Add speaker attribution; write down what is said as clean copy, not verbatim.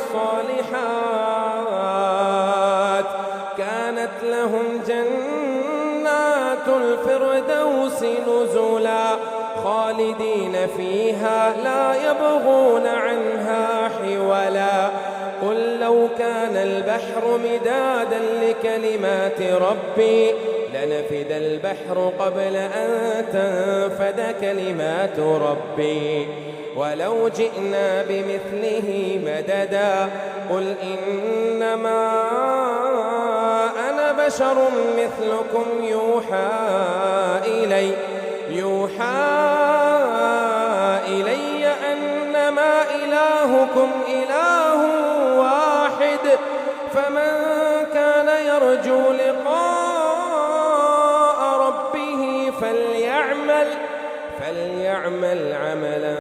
Speaker 1: الصالحات كانت لهم جنات الفردوس نزلا خالدين فيها لا يبغون عنها حولا قل لو كان البحر مدادا لكلمات ربي لنفد البحر قبل أن تنفد كلمات ربي ولو جئنا بمثله مددا قل إنما أنا بشر مثلكم يوحى إلي أنما إلهكم إله واحد فمن كان يرجو لقاء ربه فليعمل عملا